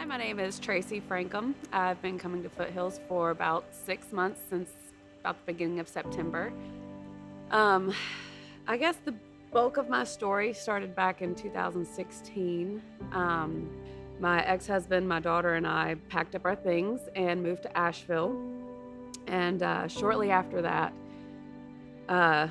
my name is Tracey Frankum. I've been coming to Foothills for about 6 months, since about the beginning of September. Um, I guess the bulk of my story started back in 2016. Um, my ex-husband, my daughter, and I packed up our things and moved to Asheville. And shortly after that, uh,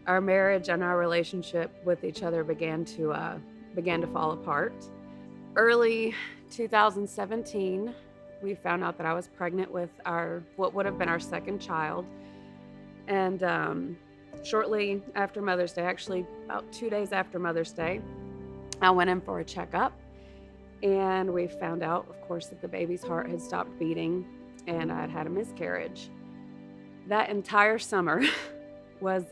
our marriage and our relationship with each other began to fall apart. Early 2017, we found out that I was pregnant with our what would have been our second child. And shortly after Mother's Day, actually about 2 days after Mother's Day, I went in for a checkup, and we found out, of course, that the baby's heart had stopped beating and I'd had a miscarriage. That entire summer was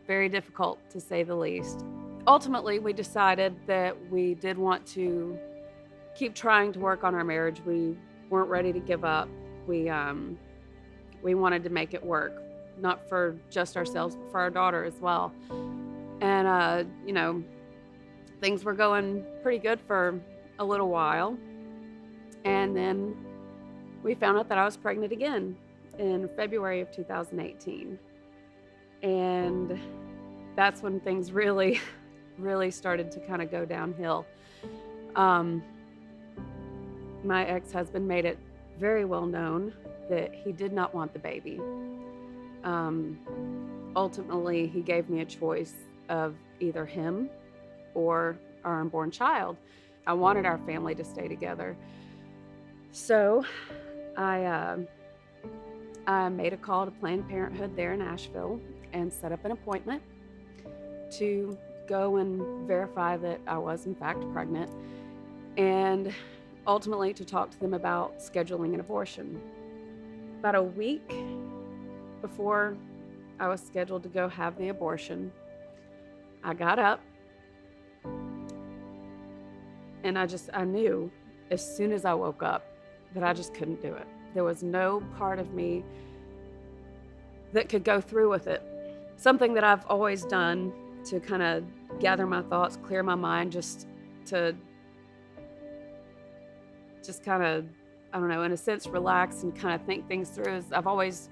very difficult, to say the least. Ultimately, we decided that we did want to keep trying to work on our marriage. We weren't ready to give up. We wanted to make it work, not for just ourselves, but for our daughter as well. And things were going pretty good for a little while, and then we found out that I was pregnant again in February of 2018, and that's when things really really started to kind of go downhill. Um, my ex-husband made it very well known that he did not want the baby. Um, Ultimately, he gave me a choice of either him or our unborn child. I wanted our family to stay together. So I made a call to Planned Parenthood there in Asheville and set up an appointment to go and verify that I was in fact pregnant, and ultimately to talk to them about scheduling an abortion. About a week before I was scheduled to go have the abortion, I got up and I knew as soon as I woke up that I just couldn't do it. There was no part of me that could go through with it. Something that I've always done to kind of gather my thoughts, clear my mind, just kind of, I don't know, in a sense, relax and kind of think things through, is I've always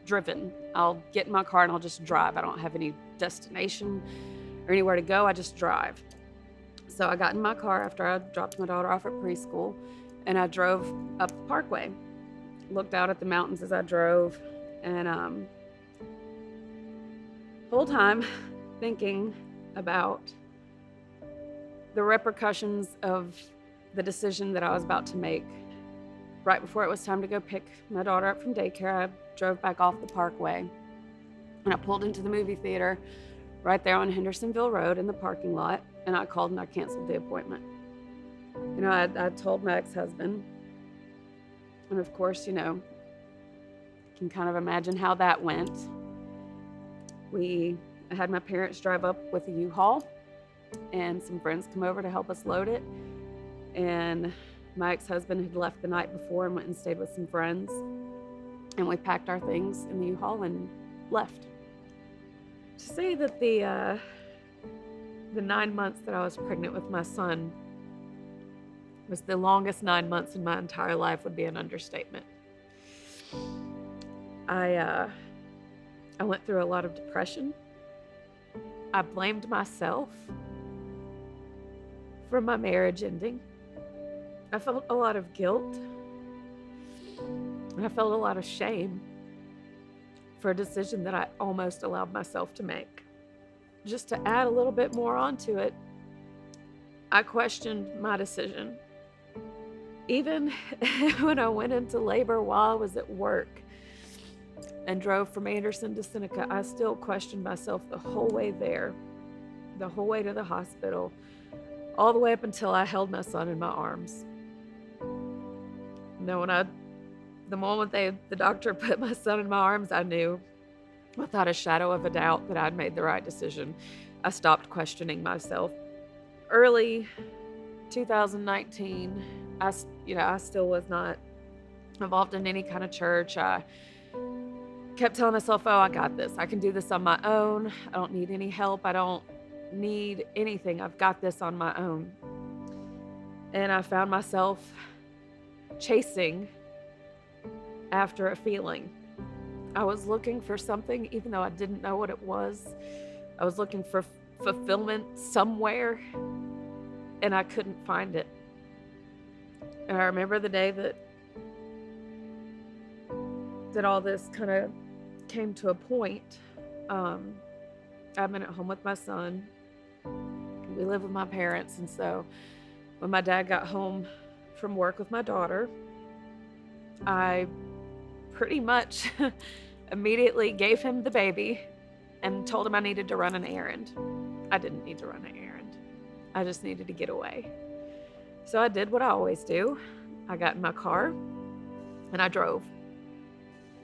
driven. I'll get in my car and I'll just drive. I don't have any destination or anywhere to go. I just drive. So I got in my car after I dropped my daughter off at preschool, and I drove up the parkway, looked out at the mountains as I drove, and whole time thinking about the repercussions of the decision that I was about to make. Right before it was time to go pick my daughter up from daycare, I drove back off the parkway, and I pulled into the movie theater right there on Hendersonville Road in the parking lot, and I called and I canceled the appointment. I told my ex-husband, and of course, you can kind of imagine how that went. I had my parents drive up with a U-Haul, and some friends come over to help us load it. And my ex-husband had left the night before and went and stayed with some friends. And we packed our things in the U-Haul and left. To say that the 9 months that I was pregnant with my son was the longest 9 months in my entire life would be an understatement. I went through a lot of depression. I blamed myself for my marriage ending. I felt a lot of guilt. And I felt a lot of shame for a decision that I almost allowed myself to make. Just to add a little bit more onto it, I questioned my decision. Even when I went into labor while I was at work and drove from Anderson to Seneca, I still questioned myself the whole way there, the whole way to the hospital, all the way up until I held my son in my arms. The moment the doctor put my son in my arms, I knew without a shadow of a doubt that I'd made the right decision. I stopped questioning myself. Early 2019, I still was not involved in any kind of church. I kept telling myself, oh, I got this. I can do this on my own. I don't need any help. I don't need anything. I've got this on my own. And I found myself chasing after a feeling. I was looking for something, even though I didn't know what it was. I was looking for fulfillment somewhere, and I couldn't find it. And I remember the day that all this kind of came to a point. I've been at home with my son. We live with my parents, and so when my dad got home from work with my daughter, I pretty much immediately gave him the baby and told him I needed to run an errand. I didn't need to run an errand. I just needed to get away. So I did what I always do. I got in my car and I drove.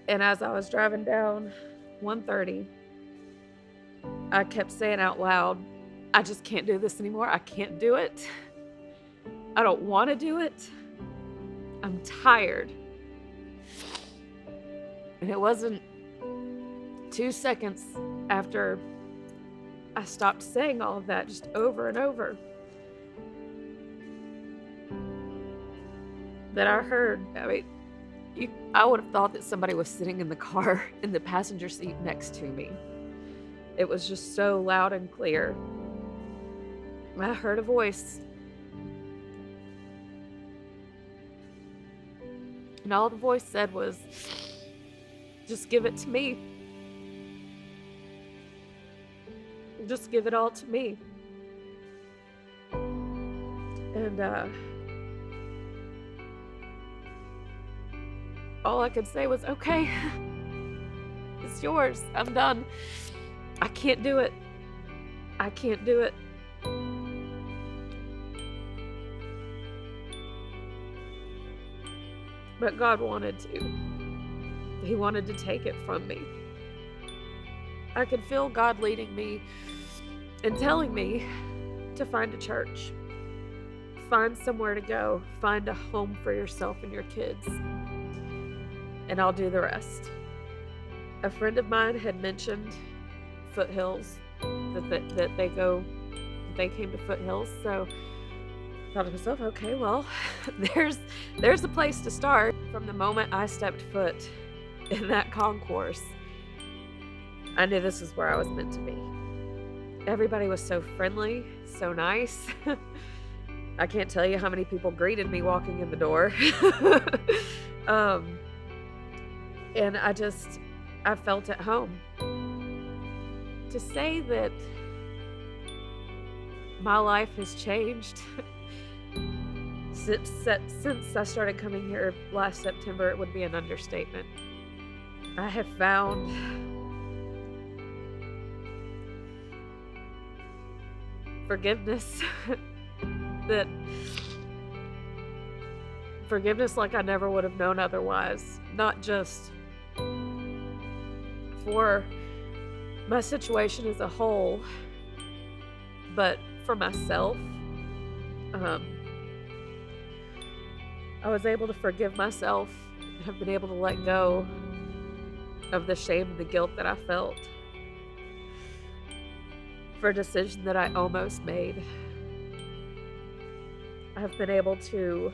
And as I was driving down 130, I kept saying out loud, I just can't do this anymore. I can't do it. I don't want to do it. I'm tired. And it wasn't 2 seconds after I stopped saying all of that, just over and over, that I heard, I would have thought that somebody was sitting in the car in the passenger seat next to me. It was just so loud and clear. I heard a voice. And all the voice said was, just give it to me. Just give it all to me. And all I could say was, okay, it's yours. I'm done. I can't do it. I can't do it. But God wanted to. He wanted to take it from me. I could feel God leading me and telling me to find a church, find somewhere to go, find a home for yourself and your kids, and I'll do the rest. A friend of mine had mentioned Foothills, that they came to Foothills, so I thought to myself, okay, well, there's a place to start. From the moment I stepped foot in that concourse, I knew this is where I was meant to be. Everybody was so friendly, so nice. I can't tell you how many people greeted me walking in the door. And I felt at home. To say that my life has changed since I started coming here last September, it would be an understatement. I have found forgiveness forgiveness like I never would have known otherwise, not just for my situation as a whole, but for myself. I was able to forgive myself and have been able to let go of the shame and the guilt that I felt for a decision that I almost made. I've been able to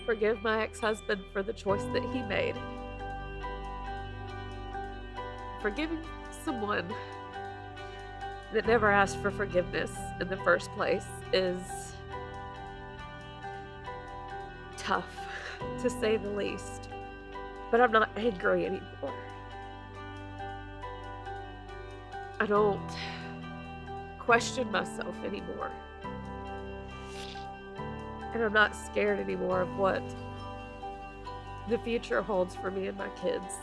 forgive my ex-husband for the choice that he made. Forgiving someone that never asked for forgiveness in the first place is tough, to say the least. But I'm not angry anymore. I don't question myself anymore. And I'm not scared anymore of what the future holds for me and my kids.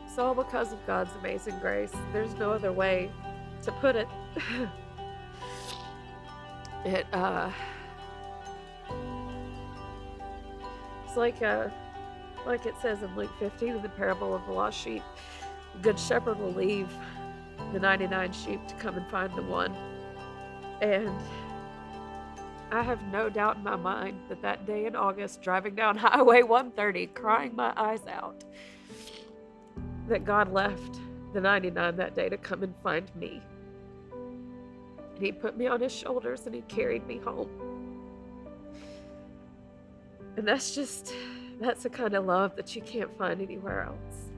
It's all because of God's amazing grace. There's no other way to put it. It's like it says in Luke 15 in the parable of the lost sheep. The good shepherd will leave the 99 sheep to come and find the one. And I have no doubt in my mind that day in August, driving down Highway 130, crying my eyes out, that God left the 99 that day to come and find me. And he put me on his shoulders and he carried me home. And that's the kind of love that you can't find anywhere else.